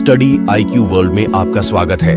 Study IQ world में आपका स्वागत है।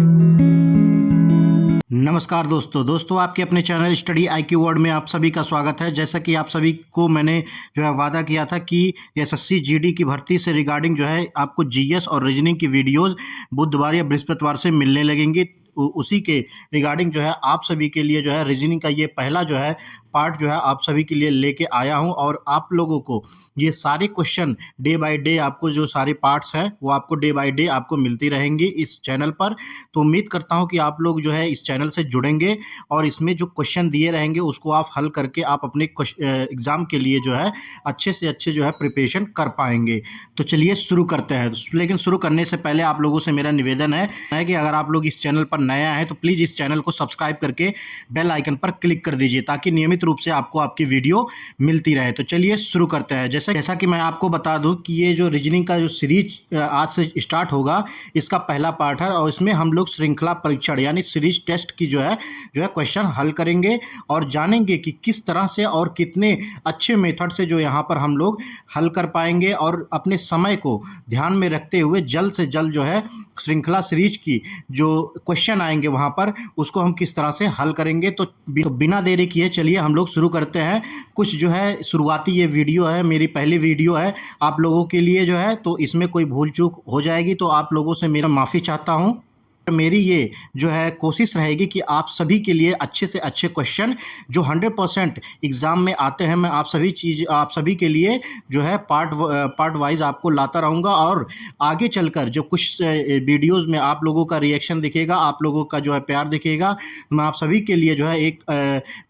नमस्कार दोस्तों आपके अपने चैनल स्टडी आईक्यू वर्ल्ड में आप सभी का स्वागत है। जैसा कि आप सभी को मैंने जो है वादा किया था कि एसएससी जीडी की भर्ती से रिगार्डिंग जो है आपको जीएस और रीजनिंग की वीडियोस बुधवार या बृहस्पतिवार से मिलने लगेंगी। उसी के रिगार्डिंग जो है आप सभी के लिए जो है रीजनिंग का ये पहला जो है पार्ट जो है आप सभी के लिए लेके आया हूं और आप लोगों को ये सारे क्वेश्चन डे बाय डे आपको जो सारे पार्ट्स हैं वो आपको डे बाय डे आपको मिलती रहेंगी इस चैनल पर। तो उम्मीद करता हूं कि आप लोग जो है इस चैनल से जुड़ेंगे और इसमें जो क्वेश्चन दिए रहेंगे उसको आप हल करके आप अपने एग्ज़ाम के लिए जो है अच्छे से अच्छे जो है प्रिपरेशन कर पाएंगे। तो चलिए शुरू करते हैं। लेकिन शुरू करने से पहले आप लोगों से मेरा निवेदन है कि अगर आप लोग इस चैनल पर नया है तो प्लीज़ इस चैनल को सब्सक्राइब करके बेल आइकन पर क्लिक कर दीजिए ताकि नियमित रूप से आपको आपकी वीडियो मिलती रहे। तो चलिए शुरू करते हैं। जैसा कि मैं आपको बता दूं कि ये जो रीजनिंग का जो सीरीज आज से स्टार्ट होगा इसका पहला पार्ट है और इसमें हम लोग श्रृंखला परीक्षण यानी सीरीज टेस्ट की जो है क्वेश्चन हल करेंगे और जानेंगे कि किस तरह से और कितने अच्छे मेथड से जो यहाँ पर हम लोग हल कर पाएंगे और अपने समय को ध्यान में रखते हुए जल्द से जल्द जो है श्रृंखला सीरीज की जो क्वेश्चन आएंगे वहाँ पर उसको हम किस तरह से हल करेंगे। तो बिना देरी किए चलिए हम लोग शुरू करते हैं। कुछ जो है शुरुआती ये वीडियो है, मेरी पहली वीडियो है आप लोगों के लिए जो है, तो इसमें कोई भूल चूक हो जाएगी तो आप लोगों से मेरा माफ़ी चाहता हूँ। मेरी ये जो है कोशिश रहेगी कि आप सभी के लिए अच्छे से अच्छे क्वेश्चन जो 100% एग्ज़ाम में आते हैं मैं आप सभी के लिए जो है पार्ट वाइज आपको लाता रहूँगा और आगे चलकर जो कुछ वीडियोस में आप लोगों का रिएक्शन दिखेगा, आप लोगों का जो है प्यार दिखेगा, मैं आप सभी के लिए जो है एक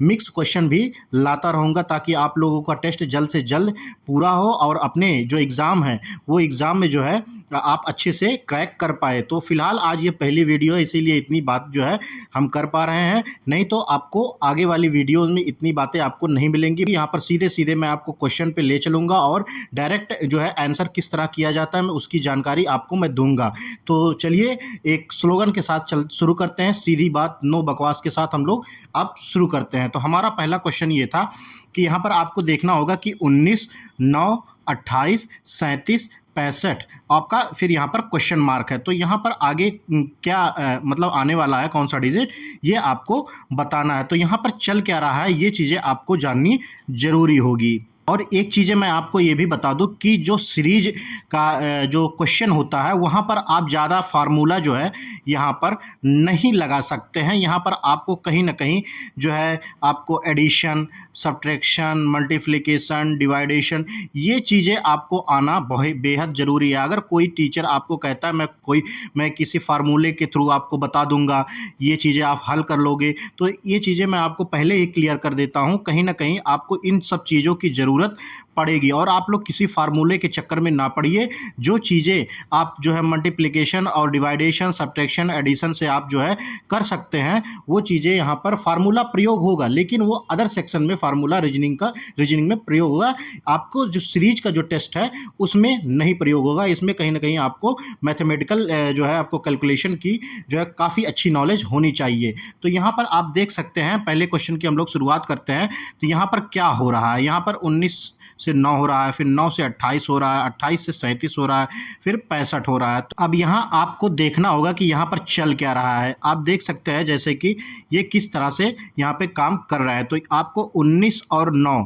मिक्स क्वेश्चन भी लाता रहूँगा ताकि आप लोगों का टेस्ट जल्द से जल्द पूरा हो और अपने जो एग्ज़ाम है वो एग्ज़ाम में जो है आप अच्छे से क्रैक कर पाए। तो फिलहाल आज ये पहली वीडियो है इसीलिए इतनी बात जो है हम कर पा रहे हैं, नहीं तो आपको आगे वाली वीडियो में इतनी बातें आपको नहीं मिलेंगी। यहाँ पर सीधे सीधे मैं आपको क्वेश्चन पे ले चलूँगा और डायरेक्ट जो है आंसर किस तरह किया जाता है मैं उसकी जानकारी आपको मैं दूंगा। तो चलिए एक स्लोगन के साथ शुरू करते हैं, सीधी बात नो बकवास के साथ हम लोग अब शुरू करते हैं। तो हमारा पहला क्वेश्चन ये था कि यहाँ पर आपको देखना होगा कि 19, 9, 28, 37, 65 आपका फिर यहाँ पर क्वेश्चन मार्क है। तो यहाँ पर आगे क्या मतलब आने वाला है कौन सा डिजिट ये आपको बताना है। तो यहाँ पर चल क्या रहा है ये चीज़ें आपको जाननी जरूरी होगी। और एक चीज़ें मैं आपको ये भी बता दूं कि जो सीरीज का जो क्वेश्चन होता है वहाँ पर आप ज़्यादा फार्मूला जो है यहाँ पर नहीं लगा सकते हैं। यहाँ पर आपको कहीं ना कहीं जो है आपको एडिशन, सब्ट्रैक्शन, मल्टीप्लिकेशन, डिवाइडेशन ये चीज़ें आपको आना बहुत बेहद ज़रूरी है। अगर कोई टीचर आपको कहता है मैं किसी फार्मूले के थ्रू आपको बता दूंगा ये चीज़ें आप हल कर लोगे, तो ये चीज़ें मैं आपको पहले ही क्लियर कर देता हूँ। कहीं ना कहीं आपको इन सब चीज़ों की ज़रूरत पड़ेगी और आप लोग किसी फार्मूले के चक्कर में ना पड़िए। जो चीज़ें आप जो है मल्टीप्लिकेशन और डिवाइडेशन, सब्ट्रैक्शन, एडिशन से आप जो है कर सकते हैं वो चीज़ें यहाँ पर फार्मूला प्रयोग होगा, लेकिन वो अदर सेक्शन में फार्मूला रीजनिंग में प्रयोग होगा। आपको जो सीरीज का जो टेस्ट है उसमें नहीं प्रयोग होगा। इसमें कहीं ना कहीं आपको मैथमेटिकल जो है आपको कैलकुलेशन की जो है काफ़ी अच्छी नॉलेज होनी चाहिए। तो यहाँ पर आप देख सकते हैं पहले क्वेश्चन की हम लोग शुरुआत करते हैं। तो यहाँ पर क्या हो रहा है, यहाँ पर 19 से 9 हो रहा है, फिर 9 से 28 हो रहा है, 28 से 37 हो रहा है, फिर 65 हो रहा है। तो अब यहाँ आपको देखना होगा कि यहाँ पर चल क्या रहा है। आप देख सकते हैं जैसे कि ये किस तरह से यहाँ पे काम कर रहा है। तो आपको 19 और 9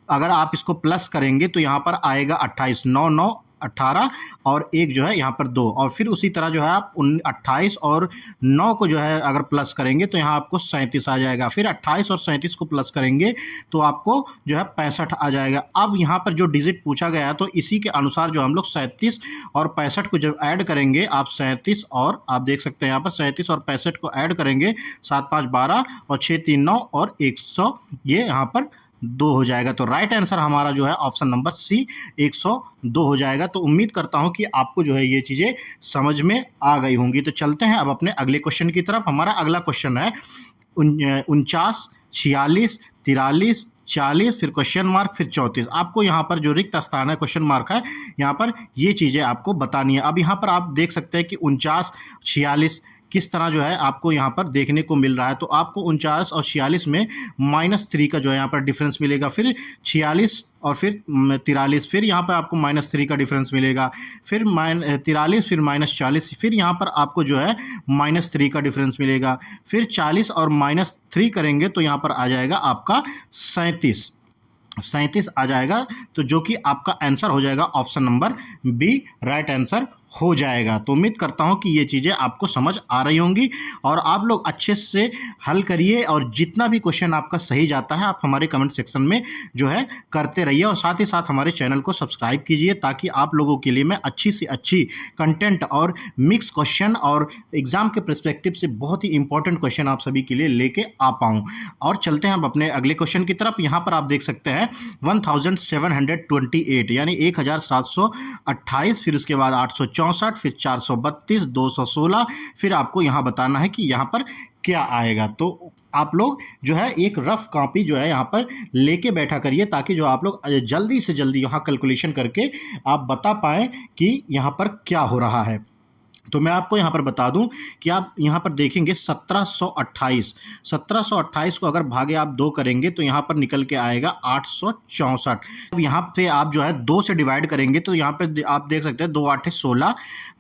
अगर आप इसको प्लस करेंगे तो यहाँ पर आएगा 28, 9, 9, 18 और एक जो है यहाँ पर 2 और फिर उसी तरह जो है आप 28 और 9 को जो है अगर प्लस करेंगे तो यहाँ आपको 37 आ जाएगा। फिर 28 और 37 को प्लस करेंगे तो आपको जो है 65 आ जाएगा। अब यहाँ पर जो डिजिट पूछा गया है तो इसी के अनुसार जो हम लोग 37 और 65 को जब ऐड करेंगे आप 37 और आप देख सकते हैं यहाँ पर 37 और 65 को ऐड करेंगे 7, 5, 12 और 6, 3, 9 और 100 ये यहाँ पर 2 हो जाएगा। तो राइट आंसर हमारा जो है ऑप्शन नंबर सी 102 हो जाएगा। तो उम्मीद करता हूं कि आपको जो है ये चीज़ें समझ में आ गई होंगी। तो चलते हैं अब अपने अगले क्वेश्चन की तरफ। हमारा अगला क्वेश्चन है 49, 46, 43, 40 फिर क्वेश्चन मार्क फिर 34। आपको यहाँ पर जो रिक्त स्थान है क्वेश्चन मार्क है यहाँ पर ये चीज़ें आपको बतानी है। अब यहाँ पर आप देख सकते हैं कि 49, 46 किस तरह जो है आपको यहाँ पर देखने को मिल रहा है। तो आपको 49 और 46 में -3 का जो है यहाँ पर डिफरेंस मिलेगा, फिर 46 और फिर 43, फिर यहाँ पर आपको -3 का डिफरेंस मिलेगा, फिर 43, फिर -40, फिर यहाँ पर आपको जो है -3 का डिफरेंस मिलेगा, फिर 40 और -3 करेंगे तो यहाँ पर आ जाएगा आपका 37 आ जाएगा। तो जो कि आपका आंसर हो जाएगा option number B, right answer हो जाएगा। तो उम्मीद करता हूं कि ये चीज़ें आपको समझ आ रही होंगी और आप लोग अच्छे से हल करिए, और जितना भी क्वेश्चन आपका सही जाता है आप हमारे कमेंट सेक्शन में जो है करते रहिए, और साथ ही साथ हमारे चैनल को सब्सक्राइब कीजिए ताकि आप लोगों के लिए मैं अच्छी से अच्छी कंटेंट और मिक्स क्वेश्चन और एग्जाम के पर्सपेक्टिव से बहुत ही इंपॉर्टेंट क्वेश्चन आप सभी के लिए लेके आ पाऊँ। और चलते हैं अब अपने अगले क्वेश्चन की तरफ। यहाँ पर आप देख सकते हैं 1728 यानी 1728, फिर उसके बाद 864, फिर 432, 216, फिर आपको यहाँ बताना है कि यहाँ पर क्या आएगा। तो आप लोग जो है एक रफ कॉपी जो है यहाँ पर लेके बैठा करिए ताकि जो आप लोग जल्दी से जल्दी यहाँ कैलकुलेशन करके आप बता पाएँ कि यहाँ पर क्या हो रहा है। तो मैं आपको यहाँ पर बता दूं कि आप यहाँ पर देखेंगे 1728 को अगर भागे आप 2 करेंगे तो यहाँ पर निकल के आएगा 864। अब यहाँ पे आप जो है 2 से डिवाइड करेंगे तो यहाँ पे आप देख सकते हैं 2 8 16,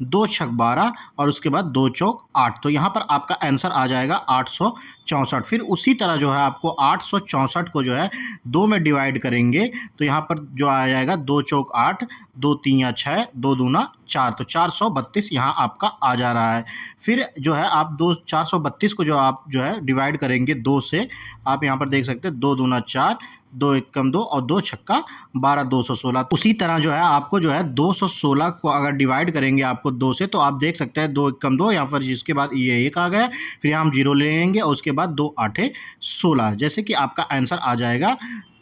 2 6 12 और उसके बाद 2 चौक 8। तो यहाँ पर आपका आंसर आ जाएगा 864। फिर उसी तरह जो है आपको 864 को जो है 2 में डिवाइड करेंगे तो यहाँ पर जो आ जाएगा 2 चौक 8, 2 3 6, 2 दूना 4, तो 432 यहाँ आपका आ जा रहा है। फिर जो है आप 432 को जो आप जो है डिवाइड करेंगे 2 से, आप यहाँ पर देख सकते हैं 2 दूना 4, 2 एकम 2 और 2 छक्का 12, 216। उसी तरह जो है आपको जो है 216 को अगर डिवाइड करेंगे आपको 2 से तो आप देख सकते हैं 2 एकम 2, यहाँ पर जिसके बाद ये 1 आ गया, फिर यहाँ हम 0 ले लेंगे और उसके बाद 2 8 16, जैसे कि आपका आंसर आ जाएगा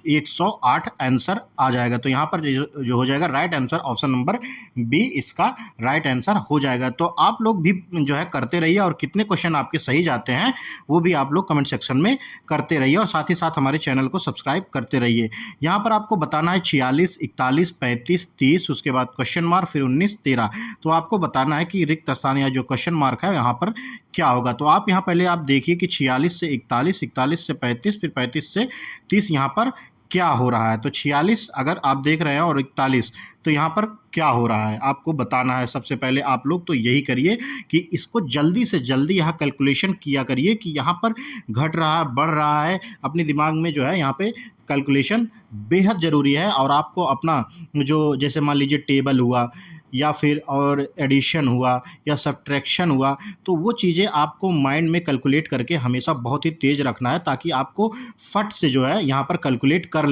108 आंसर आ जाएगा। तो यहाँ पर जो हो जाएगा right answer option number B इसका राइट आंसर हो जाएगा। तो आप लोग भी जो है करते रहिए और कितने क्वेश्चन आपके सही जाते हैं वो भी आप लोग कमेंट सेक्शन में करते रहिए, और साथ ही साथ हमारे चैनल को सब्सक्राइब करते रहिए। यहाँ पर आपको बताना है 46, 41, 35, 30, उसके बाद क्वेश्चन मार्क, फिर 19, 13। तो आपको बताना है कि रिक्त स्थान या जो क्वेश्चन मार्क है यहाँ पर क्या होगा। तो आप यहाँ पहले आप देखिए कि 46 से 41, 41 से 35, फिर 35 से 30 यहाँ पर क्या हो रहा है। तो 46 अगर आप देख रहे हैं और 41 तो यहाँ पर क्या हो रहा है आपको बताना है। सबसे पहले आप लोग तो यही करिए कि इसको जल्दी से जल्दी यहाँ कैलकुलेशन किया करिए कि यहाँ पर घट रहा है बढ़ रहा है, अपने दिमाग में जो है यहाँ पे कैलकुलेशन बेहद ज़रूरी है। और आपको अपना जो जैसे मान लीजिए टेबल हुआ या फिर और एडिशन हुआ या सब्ट्रैक्शन हुआ, तो वो चीज़ें आपको माइंड में कैलकुलेट करके हमेशा बहुत ही तेज़ रखना है ताकि आपको फट से जो है यहाँ पर कैलकुलेट कर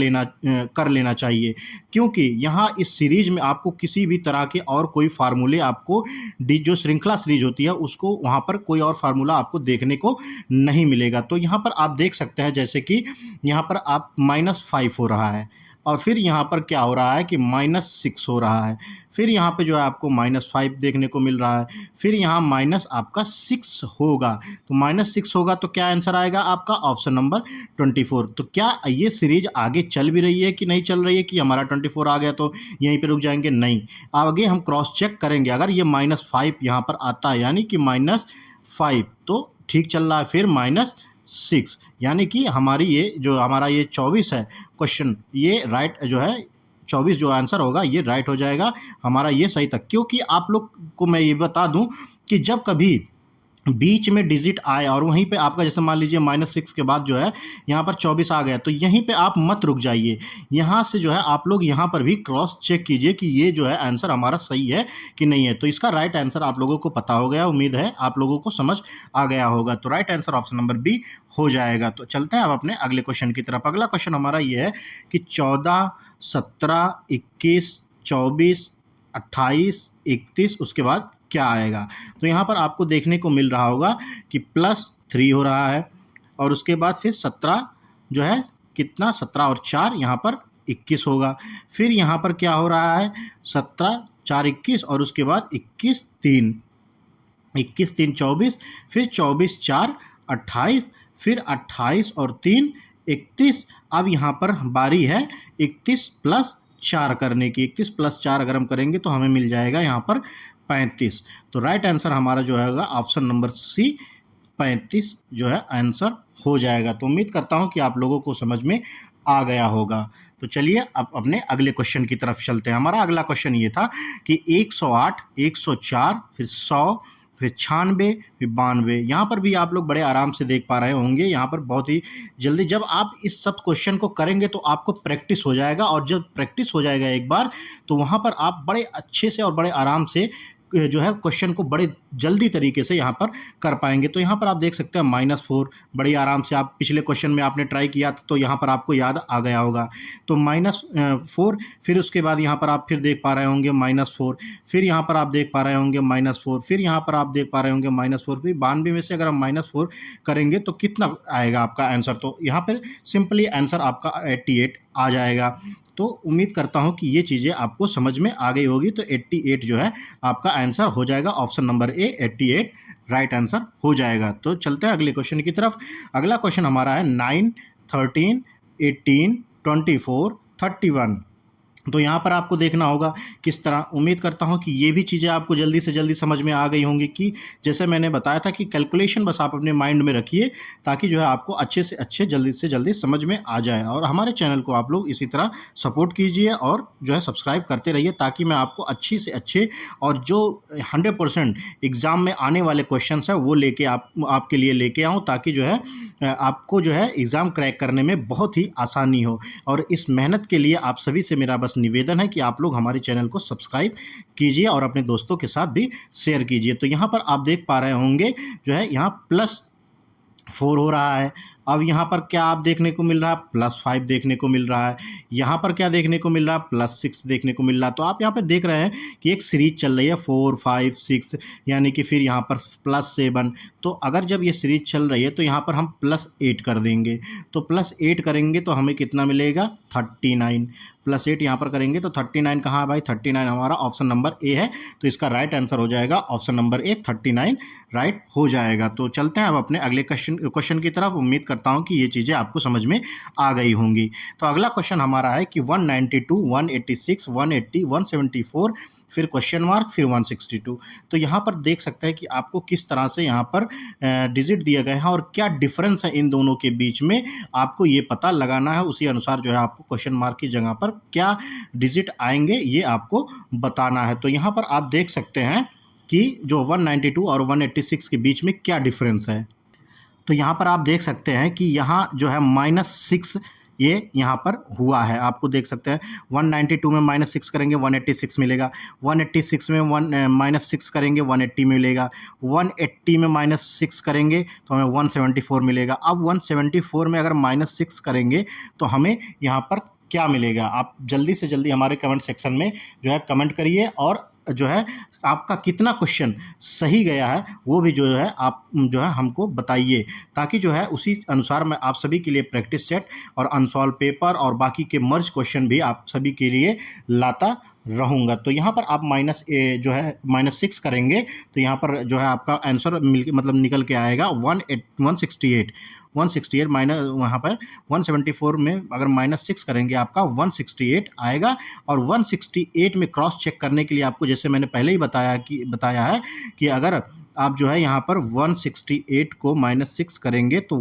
लेना चाहिए। क्योंकि यहाँ इस सीरीज में आपको किसी भी तरह के और कोई फार्मूले आपको जो श्रृंखला सीरीज होती है उसको वहाँ पर कोई और फार्मूला आपको देखने को नहीं मिलेगा। तो यहाँ पर आप देख सकते हैं जैसे कि यहाँ पर आप -5 हो रहा है और फिर यहाँ पर क्या हो रहा है कि -6 हो रहा है, फिर यहाँ पे जो है आपको -5 देखने को मिल रहा है, फिर यहाँ माइनस आपका 6 होगा। तो -6 होगा तो क्या आंसर आएगा आपका ऑप्शन नंबर 24। तो क्या ये सीरीज आगे चल भी रही है कि नहीं चल रही है कि हमारा 24 आ गया तो यहीं पे रुक जाएंगे? नहीं, आगे हम क्रॉस चेक करेंगे। अगर ये -5 यहाँ पर आता है यानी कि -5 तो ठीक चल रहा है, फिर -6 यानी कि हमारी हमारा ये 24 है क्वेश्चन, ये राइट जो है 24 जो आंसर होगा ये राइट हो जाएगा हमारा, ये सही तक। क्योंकि आप लोग को मैं ये बता दूं कि जब कभी बीच में डिजिट आए और वहीं पे आपका जैसे मान लीजिए -6 के बाद जो है यहाँ पर 24 आ गया, तो यहीं पे आप मत रुक जाइए, यहाँ से जो है आप लोग यहाँ पर भी क्रॉस चेक कीजिए कि ये जो है आंसर हमारा सही है कि नहीं है। तो इसका राइट आंसर आप लोगों को पता हो गया, उम्मीद है आप लोगों को समझ आ गया होगा। तो right answer option number B हो जाएगा। तो चलते हैं अब अपने अगले क्वेश्चन की तरफ। अगला क्वेश्चन हमारा ये है कि 14, 17, 21, 24, 28, 31 उसके बाद क्या आएगा। तो यहाँ पर आपको देखने को मिल रहा होगा कि +3 हो रहा है और उसके बाद फिर 17 जो है कितना 17 और 4 यहाँ पर 21 होगा। फिर यहाँ पर क्या हो रहा है 17, 4, 21 और उसके बाद 21, 3 24, फिर 24, 4, 28, फिर 28 और 3 31। अब यहाँ पर बारी है 31 + 4 करने की। 31 + 4 अगर हम करेंगे तो हमें मिल जाएगा यहाँ पर 35। तो राइट आंसर हमारा जो है ऑप्शन नंबर सी 35 जो है आंसर हो जाएगा। तो उम्मीद करता हूँ कि आप लोगों को समझ में आ गया होगा। तो चलिए अब अपने अगले क्वेश्चन की तरफ चलते हैं। हमारा अगला क्वेश्चन ये था कि 108, 104, फिर 100, फिर 96, फिर 92। यहाँ पर भी आप लोग बड़े आराम से देख पा रहे होंगे। यहाँ पर बहुत ही जल्दी जब आप इस सब क्वेश्चन को करेंगे तो आपको प्रैक्टिस हो जाएगा, और जब प्रैक्टिस हो जाएगा एक बार तो वहाँ पर आप बड़े अच्छे से और बड़े आराम से जो है क्वेश्चन को बड़े जल्दी तरीके से यहाँ पर कर पाएंगे। तो यहाँ पर आप देख सकते हैं -4 बड़ी आराम से, आप पिछले क्वेश्चन में आपने ट्राई किया था तो यहाँ पर आपको याद आ गया होगा। तो -4, फिर उसके बाद यहाँ पर आप फिर देख पा रहे होंगे -4, फिर यहाँ पर आप देख पा रहे होंगे -4, फिर यहाँ पर आप देख पा रहे होंगे -4, फिर 92 में से अगर हम -4 करेंगे तो कितना आएगा आपका आंसर। तो यहाँ पर सिंपली आंसर आपका 88 आ जाएगा। तो उम्मीद करता हूँ कि ये चीज़ें आपको समझ में आ गई होगी। तो 88 जो है आपका आंसर हो जाएगा, option number A 88 right answer हो जाएगा। तो चलते हैं अगले क्वेश्चन की तरफ। अगला क्वेश्चन हमारा है 9, 13, 18, 24, 31। तो यहाँ पर आपको देखना होगा किस तरह। उम्मीद करता हूँ कि ये भी चीज़ें आपको जल्दी से जल्दी समझ में आ गई होंगी कि जैसे मैंने बताया था कि कैलकुलेशन बस आप अपने माइंड में रखिए ताकि जो है आपको अच्छे से अच्छे जल्दी से जल्दी समझ में आ जाए। और हमारे चैनल को आप लोग इसी तरह सपोर्ट कीजिए और जो है सब्सक्राइब करते रहिए ताकि मैं आपको अच्छी से अच्छे और जो 100% एग्ज़ाम में आने वाले क्वेश्चन हैं वो लेके आपके लिए लेके आऊँ, ताकि जो है आपको जो है एग्ज़ाम क्रैक करने में बहुत ही आसानी हो। और इस मेहनत के लिए आप सभी से मेरा बस निवेदन है कि आप लोग हमारे चैनल को सब्सक्राइब कीजिए और अपने दोस्तों के साथ भी शेयर कीजिए। तो यहाँ पर आप देख पा रहे होंगे जो है यहाँ +4 हो रहा है। अब यहाँ पर क्या आप देखने को मिल रहा है, +5 देखने को मिल रहा है। यहाँ पर क्या देखने को मिल रहा है, +6 देखने को मिल रहा है। तो आप यहाँ पर देख रहे हैं कि एक सीरीज चल रही है 4, 5, 6, यानी कि फिर यहाँ पर +7। तो अगर जब ये सीरीज चल रही है तो यहाँ पर हम +8 कर देंगे। तो +8 करेंगे तो हमें कितना मिलेगा, 39। +8 यहाँ पर करेंगे तो 39 कहाँ है भाई, 39 हमारा ऑप्शन नंबर ए है। तो इसका राइट आंसर हो जाएगा ऑप्शन नंबर ए 39 राइट हो जाएगा। तो चलते हैं अब अपने अगले क्वेश्चन की तरफ। उम्मीद करता हूँ कि ये चीज़ें आपको समझ में आ गई होंगी। तो अगला क्वेश्चन हमारा है कि 192, 186, 180, 174, फिर क्वेश्चन मार्क, फिर 162। तो यहाँ पर देख सकते हैं कि आपको किस तरह से यहाँ पर डिजिट दिए गए हैं और क्या डिफरेंस है इन दोनों के बीच में, आपको ये पता लगाना है। उसी अनुसार जो है आपको क्वेश्चन मार्क की जगह पर क्या डिजिट आएंगे ये आपको बताना है। तो यहाँ पर आप देख सकते हैं कि जो 192 और 186 के बीच में क्या डिफरेंस है। तो यहाँ पर आप देख सकते हैं कि यहाँ जो है -6 ये यहाँ पर हुआ है, आपको देख सकते हैं। 192 में -6 करेंगे 186 मिलेगा, 186 में -6 करेंगे 180 मिलेगा, 180 में -6 करेंगे तो हमें 174 मिलेगा। अब 174 में अगर -6 करेंगे तो हमें यहाँ पर क्या मिलेगा, आप जल्दी से जल्दी हमारे कमेंट सेक्शन में जो है कमेंट करिए और जो है आपका कितना क्वेश्चन सही गया है वो भी जो है आप जो है हमको बताइए, ताकि जो है उसी अनुसार मैं आप सभी के लिए प्रैक्टिस सेट और अनसॉल्व पेपर और बाकी के मर्ज क्वेश्चन भी आप सभी के लिए लाता रहूँगा। तो यहाँ पर आप जो है -6 करेंगे तो यहाँ पर जो है आपका आंसर निकल के आएगा 168 माइनस वहाँ पर 174 में अगर -6 करेंगे आपका 168 आएगा। और 168 में क्रॉस चेक करने के लिए आपको जैसे मैंने पहले ही बताया है कि अगर आप जो है यहाँ पर 168 को -6 करेंगे तो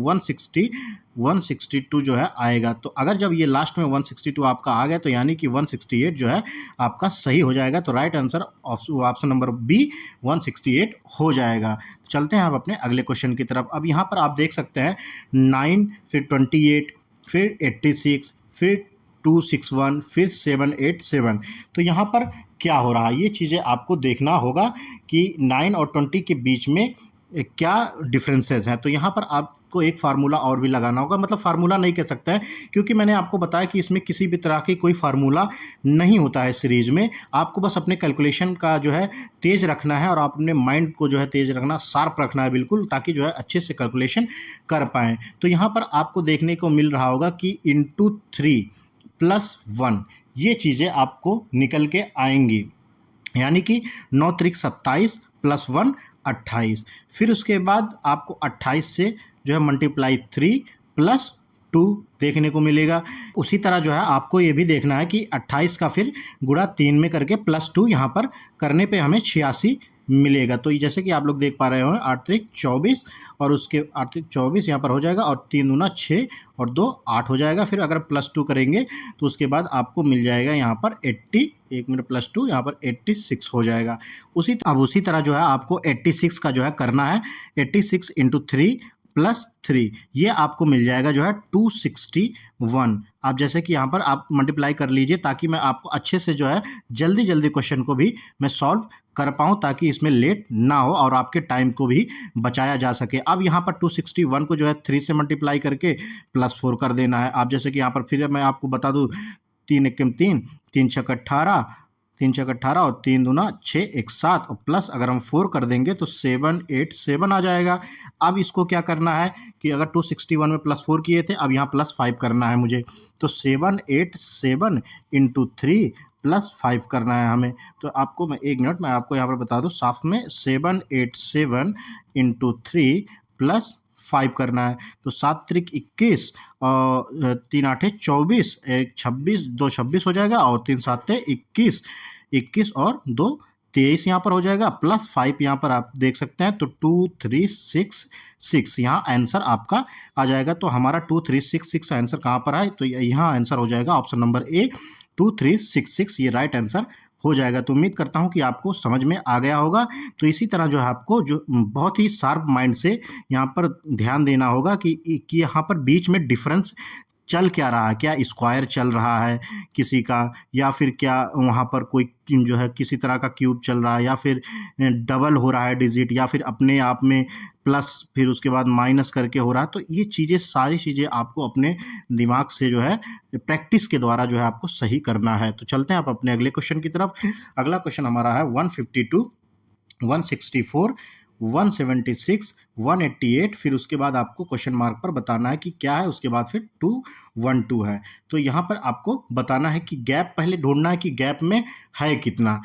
162 जो है आएगा। तो अगर जब ये लास्ट में 162 आपका आ गया तो यानी कि 168 जो है आपका सही हो जाएगा। तो right answer option number B 168 हो जाएगा। चलते हैं आप अपने अगले क्वेश्चन की तरफ। अब यहाँ पर आप देख सकते हैं 9, फिर 28, फिर 86, फिर 261, फिर 787। तो यहाँ पर क्या हो रहा है ये चीज़ें आपको देखना होगा कि 9 और 20 के बीच में क्या डिफरेंसेस हैं। तो यहाँ पर आपको एक फार्मूला और भी लगाना होगा, मतलब फार्मूला नहीं कह सकते हैं क्योंकि मैंने आपको बताया कि इसमें किसी भी तरह की कोई फार्मूला नहीं होता है सीरीज में। आपको बस अपने कैलकुलेशन का जो है तेज़ रखना है और अपने माइंड को जो है तेज़ रखना, शार्प रखना है बिल्कुल, ताकि जो है अच्छे से कैलकुलेशन कर पाएँ। तो यहाँ पर आपको देखने को मिल रहा होगा कि × 3 + 1 ये चीज़ें आपको निकल के आएंगी, यानी कि 9 × 3 = 27 + 1 28। फिर उसके बाद आपको 28 से जो है × 3 + 2 देखने को मिलेगा। उसी तरह जो है आपको ये भी देखना है कि 28 का फिर गुणा 3 में करके +2 यहाँ पर करने पे हमें 86 मिलेगा। तो जैसे कि आप लोग देख पा रहे हो 8 त्रिक 24 और उसके 8 त्रिक 24 यहाँ पर हो जाएगा और 3 दूना 6 और 2 8 हो जाएगा। फिर अगर +2 करेंगे तो उसके बाद आपको मिल जाएगा यहाँ पर 80, 1 मिनट +2 यहाँ पर 86 हो जाएगा। उसी तरह जो है आपको 86 का जो है करना है। 86 × 3 + 3 ये आपको मिल जाएगा जो है 261। आप जैसे कि यहाँ पर आप मल्टीप्लाई कर लीजिए ताकि मैं आपको अच्छे से जो है जल्दी जल्दी क्वेश्चन को भी मैं सॉल्व कर पाऊँ, ताकि इसमें लेट ना हो और आपके टाइम को भी बचाया जा सके। अब यहाँ पर 261 को जो है 3 से मल्टीप्लाई करके +4 कर देना है। आप जैसे कि यहाँ पर फिर मैं आपको बता दूँ 3 × 3 3 × 18 3 × 18 और 3 दूना 6 1 7 और प्लस अगर हम 4 कर देंगे तो 7 8 7 आ जाएगा। अब इसको क्या करना है कि अगर 261 में +4 किए थे, अब यहाँ +5 करना है मुझे। तो 787 × 3 +5 करना है हमें। तो आपको मैं 1 मिनट मैं आपको यहाँ पर बता दूँ साफ में 787 × 3 +5 करना है। तो 7 त्रिक 21 और 3 8 24, 1 26, 2 26 हो जाएगा और 3 7 21, 21 और 2 23 यहाँ पर हो जाएगा +5 यहाँ पर आप देख सकते हैं। तो 2366 यहाँ आंसर आपका आ जाएगा। तो हमारा 2366 आंसर कहाँ पर है? तो यहाँ आंसर हो जाएगा ऑप्शन नंबर ए 2366, ये राइट आंसर हो जाएगा। तो उम्मीद करता हूँ कि आपको समझ में आ गया होगा। तो इसी तरह जो है आपको जो बहुत ही शार्प माइंड से यहाँ पर ध्यान देना होगा कि यहाँ पर बीच में डिफरेंस चल क्या रहा है, क्या स्क्वायर चल रहा है किसी का, या फिर क्या वहाँ पर कोई जो है किसी तरह का क्यूब चल रहा है, या फिर डबल हो रहा है डिजिट, या फिर अपने आप में प्लस फिर उसके बाद माइनस करके हो रहा है। तो ये चीज़ें सारी चीज़ें आपको अपने दिमाग से जो है प्रैक्टिस के द्वारा जो है आपको सही करना है। तो चलते हैं आप अपने अगले क्वेश्चन की तरफ। अगला क्वेश्चन हमारा है 152, 164, 176, 188। फिर उसके बाद आपको क्वेश्चन मार्क पर बताना है कि क्या है, उसके बाद फिर 212 है। तो यहाँ पर आपको बताना है कि गैप पहले ढूंढना है कि गैप में है कितना।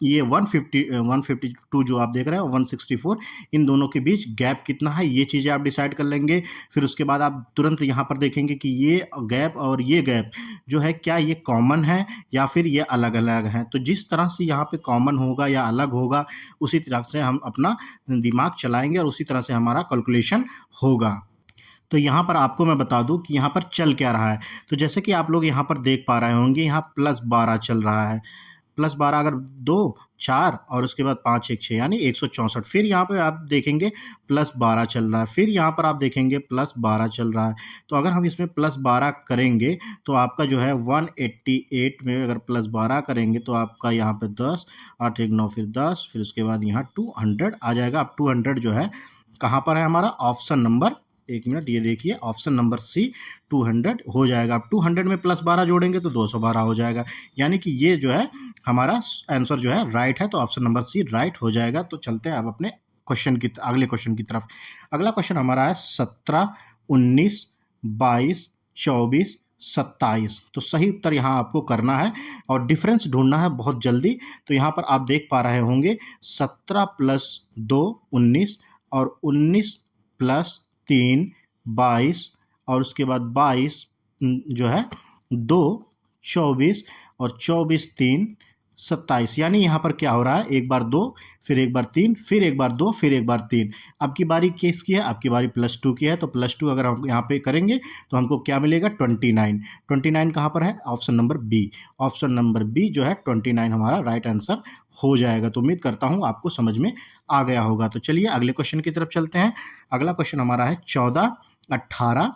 ये 152 जो आप देख रहे हैं 164, इन दोनों के बीच गैप कितना है, ये चीज़ें आप डिसाइड कर लेंगे। फिर उसके बाद आप तुरंत यहाँ पर देखेंगे कि ये गैप और ये गैप जो है क्या ये कॉमन है या फिर ये अलग अलग हैं। तो जिस तरह से यहाँ पे कॉमन होगा या अलग होगा उसी तरह से हम अपना दिमाग चलाएंगे और उसी तरह से हमारा कैलकुलेशन होगा। तो यहाँ पर आपको मैं बता दूं कि यहाँ पर चल क्या रहा है। तो जैसे कि आप लोग यहाँ पर देख पा रहे होंगे यहाँ +12 चल रहा है। +12 अगर 2 4 और उसके बाद 5 1 6 यानी 164। फिर यहाँ पे आप देखेंगे +12 चल रहा है। फिर यहाँ पर आप देखेंगे +12 चल रहा है। तो अगर हम इसमें +12 करेंगे तो आपका जो है 188 में अगर +12 करेंगे तो आपका यहाँ पे 10 8 1 9 फिर 10, फिर उसके बाद यहाँ 200 आ जाएगा। अब 200 जो है कहाँ पर है हमारा? ऑप्शन नंबर, 1 मिनट ये देखिए, ऑप्शन नंबर सी 200 हो जाएगा। अब 200 में +12 जोड़ेंगे तो 212 हो जाएगा। यानी कि ये जो है हमारा आंसर जो है राइट है। तो ऑप्शन नंबर सी राइट हो जाएगा। तो चलते हैं अब अपने अगले क्वेश्चन की तरफ। अगला क्वेश्चन हमारा है 17 19 22 24 27। तो सही उत्तर यहाँ आपको करना है और डिफरेंस ढूंढना है बहुत जल्दी। तो यहाँ पर आप देख पा रहे होंगे 17 + 2 19 और 19 + 3 22 और उसके बाद 22 जो है 2 24 और 24 3 27। यानी यहाँ पर क्या हो रहा है, एक बार 2 फिर एक बार 3 फिर एक बार 2 फिर एक बार 3। अब की बारी किसकी है? आपकी बारी +2 की है। तो +2 अगर हम यहाँ पे करेंगे तो हमको क्या मिलेगा? 29। 29 कहाँ पर है? Option number B. Option number B जो है 29 हमारा राइट आंसर हो जाएगा। तो उम्मीद करता हूँ आपको समझ में आ गया होगा। तो चलिए अगले क्वेश्चन की तरफ चलते हैं। अगला क्वेश्चन हमारा है 14 18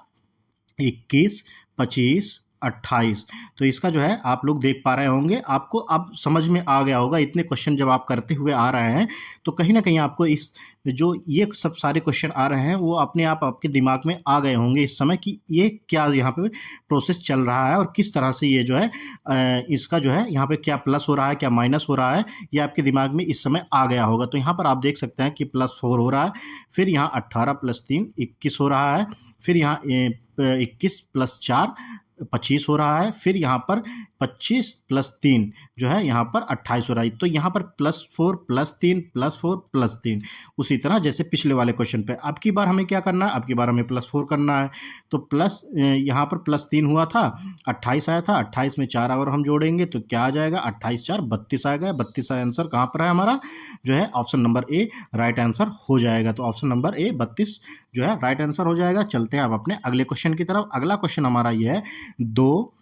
21 25 28। तो इसका जो है आप लोग देख पा रहे होंगे, आपको अब समझ में आ गया होगा। इतने क्वेश्चन जब आप करते हुए आ रहे हैं तो कहीं ना कहीं आपको इस जो ये सब सारे क्वेश्चन आ रहे हैं वो अपने आप आपके दिमाग में आ गए होंगे इस समय कि ये क्या यहाँ पे प्रोसेस चल रहा है और किस तरह से ये जो है इसका जो है यहाँ पे क्या प्लस हो रहा है क्या माइनस हो रहा है, ये आपके दिमाग में इस समय आ गया होगा। तो यहाँ पर आप देख सकते हैं कि +4 हो रहा है, फिर यहाँ 18 + 3 21 हो रहा है, फिर यहाँ 21 + 4 25 हो रहा है, फिर यहाँ पर 25 + 3 जो है यहाँ पर 28 हो रहा है। तो यहाँ पर +4 + 3 +4 + 3, उसी तरह जैसे पिछले वाले क्वेश्चन पे। अब की बार हमें क्या करना है, अब की बार हमें +4 करना है। तो यहाँ पर +3 हुआ था, 28 आया था, 28 में 4 और हम जोड़ेंगे तो क्या आ जाएगा, 28 4 32 आएगा। 32 का आंसर कहाँ पर है हमारा, जो है option number A right answer हो जाएगा। तो ऑप्शन नंबर ए 32 जो है राइट आंसर हो जाएगा। चलते हैं अब अपने अगले क्वेश्चन की तरफ। अगला क्वेश्चन हमारा ये है 2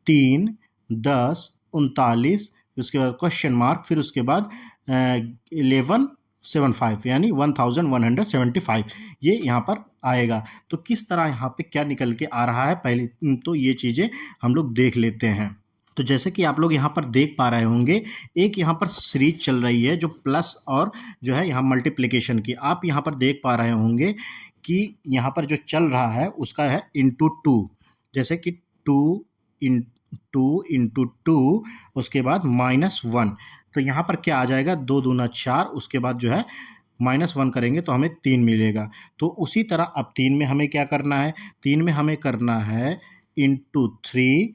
3 10 39, उसके बाद क्वेश्चन मार्क, फिर उसके बाद 1175 यानी 1175 ये यहाँ पर आएगा। तो किस तरह यहाँ पे क्या निकल के आ रहा है, पहले तो ये चीज़ें हम लोग देख लेते हैं। तो जैसे कि आप लोग यहाँ पर देख पा रहे होंगे, एक यहाँ पर सीरीज चल रही है जो प्लस और जो है यहाँ मल्टीप्लिकेशन की। आप यहाँ पर देख पा रहे होंगे कि यहाँ पर जो चल रहा है उसका है ×2, जैसे कि 2 × 2, उसके बाद -1। तो यहाँ पर क्या आ जाएगा, 2 दूना 4, उसके बाद जो है -1 करेंगे तो हमें 3 मिलेगा। तो उसी तरह अब 3 में हमें क्या करना है, 3 में हमें करना है ×3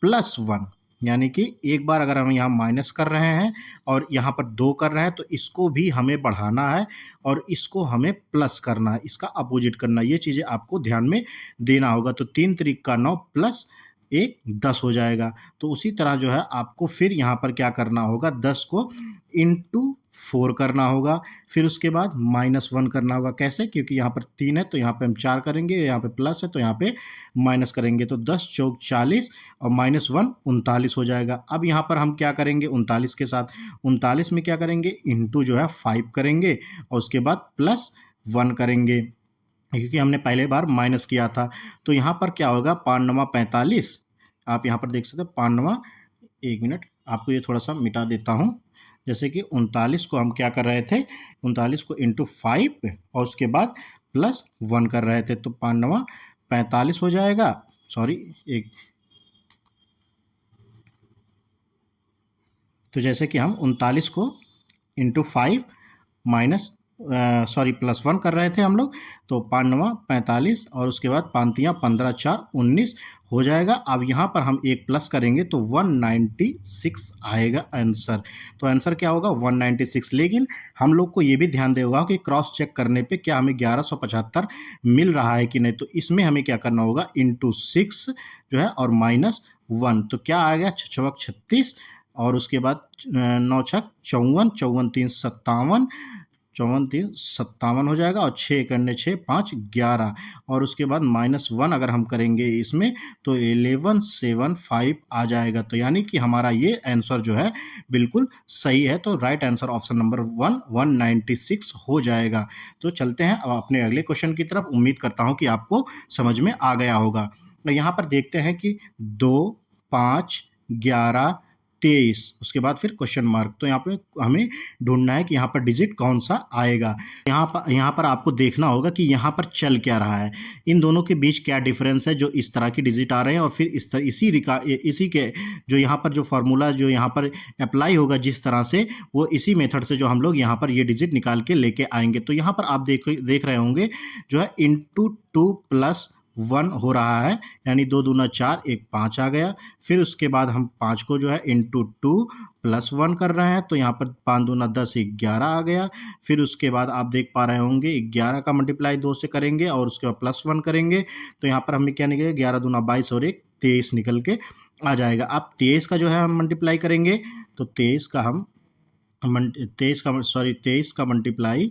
+ 1, यानी कि एक बार अगर हम यहाँ माइनस कर रहे हैं और यहाँ पर 2 कर रहे हैं तो इसको भी हमें बढ़ाना है और इसको हमें प्लस करना है, इसका अपोजिट करना है। ये चीज़ें आपको ध्यान में देना होगा। तो 3 त्रिक का 9 + 1 10 हो जाएगा। तो उसी तरह जो है आपको फिर यहाँ पर क्या करना होगा, 10 को ×4 करना होगा, फिर उसके बाद -1 करना होगा। कैसे, क्योंकि यहाँ पर 3 है तो यहाँ पे हम 4 करेंगे, यहाँ पे प्लस है तो यहाँ पे माइनस करेंगे। तो 10 चौक 40 और -1 39 हो जाएगा। अब यहाँ पर हम क्या करेंगे, 39 के साथ 39 में क्या करेंगे, इंटू जो है 5 करेंगे और उसके बाद +1 करेंगे, क्योंकि हमने पहले बार माइनस किया था। तो यहाँ पर क्या होगा, 5 9 45, आप यहाँ पर देख सकते हैं 5 9, 1 मिनट आपको ये थोड़ा सा मिटा देता हूँ। जैसे कि 39 को हम क्या कर रहे थे, 39 को ×5 और उसके बाद +1 कर रहे थे। तो 5 9 45 हो जाएगा, सॉरी एक, तो जैसे कि हम 39 को ×5 +1 कर रहे थे हम लोग। तो 5 9 45 और उसके बाद 5 3 15 4 19 हो जाएगा। अब यहाँ पर हम एक प्लस करेंगे तो 196 आएगा आंसर। तो आंसर क्या होगा, 196। लेकिन हम लोग को ये भी ध्यान देगा कि क्रॉस चेक करने पे क्या हमें 1175 मिल रहा है कि नहीं। तो इसमें हमें क्या करना होगा, ×6 जो है और -1, तो क्या आ गया, 6 36 और उसके बाद 9 6 54, 54 3 57, 54 3 57 हो जाएगा और 6 करने 6 5 11 और उसके बाद -1 अगर हम करेंगे इसमें तो 1175 आ जाएगा। तो यानी कि हमारा ये आंसर जो है बिल्कुल सही है। तो राइट आंसर ऑप्शन नंबर 1 196 हो जाएगा। तो चलते हैं अब अपने अगले क्वेश्चन की तरफ। उम्मीद करता हूँ कि आपको समझ में आ गया होगा। तो यहाँ पर देखते हैं कि 2 5 11 23, उसके बाद फिर क्वेश्चन मार्क। तो यहाँ पे हमें ढूंढना है कि यहाँ पर डिजिट कौन सा आएगा। यहाँ पर आपको देखना होगा कि यहाँ पर चल क्या रहा है, इन दोनों के बीच क्या डिफरेंस है जो इस तरह की डिजिट आ रहे हैं और फिर इसी के जो यहाँ पर जो फार्मूला जो यहाँ पर अप्लाई होगा जिस तरह से, वो इसी मेथड से जो हम लोग यहाँ पर ये डिजिट निकाल के लेके आएंगे। तो यहाँ पर आप देख रहे होंगे जो है ×2 + 1 हो रहा है, यानी 2 दूना 4 1 5 आ गया। फिर उसके बाद हम 5 को जो है ×2 + 1 कर रहे हैं, तो यहाँ पर 5 दूना 10 11 आ गया। फिर उसके बाद आप देख पा रहे होंगे 11 का मल्टीप्लाई 2 से करेंगे और उसके बाद +1 करेंगे, तो यहाँ पर हमें क्या निकलेगा, 11 दूना 22 और 1 23 निकल के आ जाएगा। अब 23 का जो है हम मल्टीप्लाई करेंगे तो 23 का मल्टीप्लाई,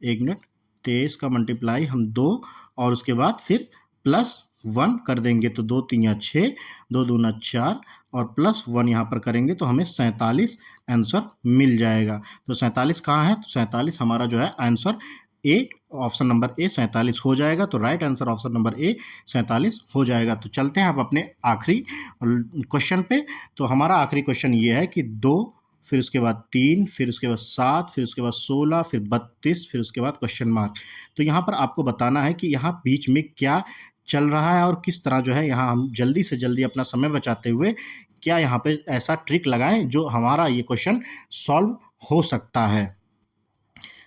1 मिनट, 23 का मल्टीप्लाई हम 2 और उसके बाद फिर +1 कर देंगे। तो 2 3 6, 2 दूना 4 और +1 यहाँ पर करेंगे तो हमें 47 आंसर मिल जाएगा। तो 47 कहाँ है, तो 47 हमारा जो है answer A, option number A 47 हो जाएगा। तो right answer option number A 47 हो जाएगा। तो चलते हैं अब अपने आखिरी क्वेश्चन पे। तो हमारा आखिरी क्वेश्चन ये है कि 2, फिर उसके बाद 3, फिर उसके बाद 7, फिर उसके बाद 16, फिर 32, फिर उसके बाद क्वेश्चन मार्क। तो यहाँ पर आपको बताना है कि यहाँ बीच में क्या चल रहा है और किस तरह जो है यहाँ हम जल्दी से जल्दी अपना समय बचाते हुए क्या यहाँ पे ऐसा ट्रिक लगाएं जो हमारा ये क्वेश्चन सॉल्व हो सकता है।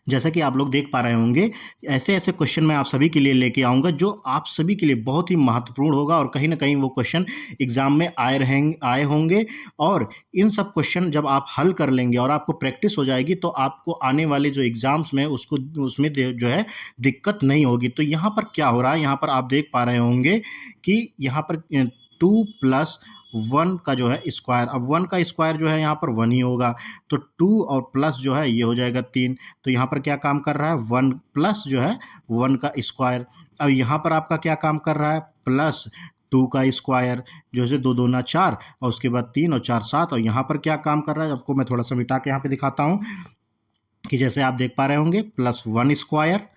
जैसा कि आप लोग देख पा रहे होंगे, ऐसे ऐसे क्वेश्चन मैं आप सभी के लिए लेके आऊँगा जो आप सभी के लिए बहुत ही महत्वपूर्ण होगा और कहीं न कहीं वो क्वेश्चन एग्ज़ाम में आए होंगे। और इन सब क्वेश्चन जब आप हल कर लेंगे और आपको प्रैक्टिस हो जाएगी तो आपको आने वाले जो एग्ज़ाम्स में उसमें जो है दिक्कत नहीं होगी। तो यहाँ पर क्या हो रहा है, यहाँ पर आप देख पा रहे होंगे कि यहाँ पर 2 प्लस 1 का जो है स्क्वायर, अब 1 का स्क्वायर जो है यहाँ पर 1 ही होगा, तो 2 और प्लस जो है ये हो जाएगा 3। तो यहाँ पर क्या काम कर रहा है, 1 प्लस जो है 1 का स्क्वायर। अब यहाँ पर आपका क्या काम कर रहा है, प्लस 2 का स्क्वायर, जो है 2 दूना 4 और उसके बाद 3 और 4 7। और यहाँ पर क्या काम कर रहा है, आपको मैं थोड़ा सा मिटा के यहाँ पे दिखाता हूँ कि जैसे आप देख पा रहे होंगे, प्लस 1 स्क्वायर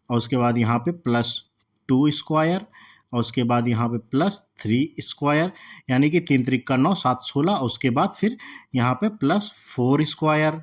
और उसके बाद यहाँ पे प्लस 2 स्क्वायर और उसके बाद यहाँ पे प्लस 3 स्क्वायर, यानी कि 3 त्रिक का 9 7 16। और उसके बाद फिर यहाँ पे प्लस 4 स्क्वायर,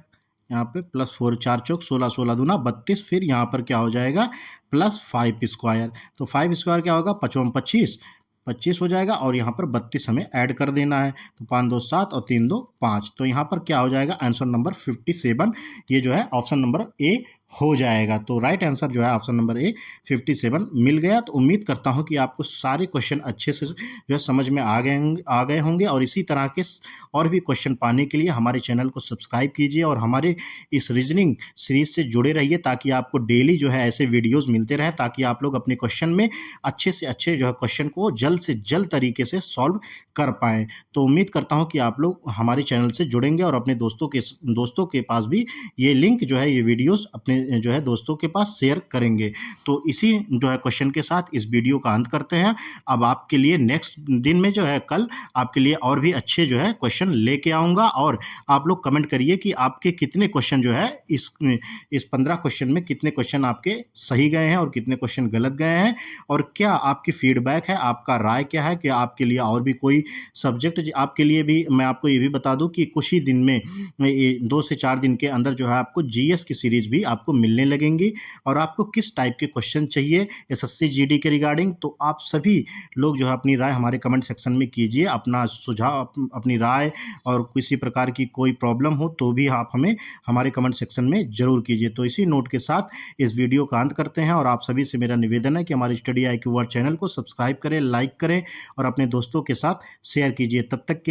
यहाँ पे प्लस 4 4 चौक 16 16 दूना 32। फिर यहाँ पर क्या हो जाएगा, प्लस 5 स्क्वायर। तो 5 स्क्वायर क्या होगा, 5 25 25 हो जाएगा और यहाँ पर 32 हमें ऐड कर देना है। तो 5 2 7 और 3 2 5। तो यहाँ पर क्या हो जाएगा, आंसर नंबर 57, ये जो है ऑप्शन नंबर ए हो जाएगा। तो राइट आंसर जो है ऑप्शन नंबर ए 57 मिल गया। तो उम्मीद करता हूँ कि आपको सारे क्वेश्चन अच्छे से जो है समझ में आ गए होंगे। और इसी तरह के और भी क्वेश्चन पाने के लिए हमारे चैनल को सब्सक्राइब कीजिए और हमारे इस रीजनिंग सीरीज से जुड़े रहिए, ताकि आपको डेली जो है ऐसे वीडियोस मिलते रहें, ताकि आप लोग अपने क्वेश्चन में अच्छे से अच्छे जो है क्वेश्चन को जल्द से जल्द तरीके से सॉल्व कर पाएँ। तो उम्मीद करता हूँ कि आप लोग हमारे चैनल से जुड़ेंगे और अपने दोस्तों के पास भी ये लिंक जो है, ये वीडियोस अपने जो है दोस्तों के पास शेयर करेंगे। तो इसी जो है क्वेश्चन के साथ इस वीडियो का अंत करते हैं। अब आपके लिए नेक्स्ट दिन में जो है कल आपके लिए और भी अच्छे जो है क्वेश्चन लेके आऊँगा। और आप लोग कमेंट करिए कि आपके कितने क्वेश्चन जो है इस 15 क्वेश्चन में कितने क्वेश्चन आपके सही गए हैं और कितने क्वेश्चन गलत गए हैं, और क्या आपकी फीडबैक है, आपका राय क्या है कि आपके लिए और भी कोई सब्जेक्ट आपके लिए भी। मैं आपको ये भी बता दूं कि कुछ ही दिन में 2 से 4 दिन के अंदर जो है आपको जीएस की सीरीज भी आपको मिलने लगेंगी। और आपको किस टाइप के क्वेश्चन चाहिए एसएससी जीडी के रिगार्डिंग, तो आप सभी लोग जो है अपनी राय हमारे कमेंट सेक्शन में कीजिए, अपना सुझाव अपनी राय, और किसी प्रकार की कोई प्रॉब्लम हो तो भी आप हमें हमारे कमेंट सेक्शन में ज़रूर कीजिए। तो इसी नोट के साथ इस वीडियो का अंत करते हैं और आप सभी से मेरा निवेदन है कि हमारे स्टडी IQ वर्ल्ड चैनल को सब्सक्राइब करें, लाइक करें और अपने दोस्तों के साथ शेयर कीजिए। तब तक के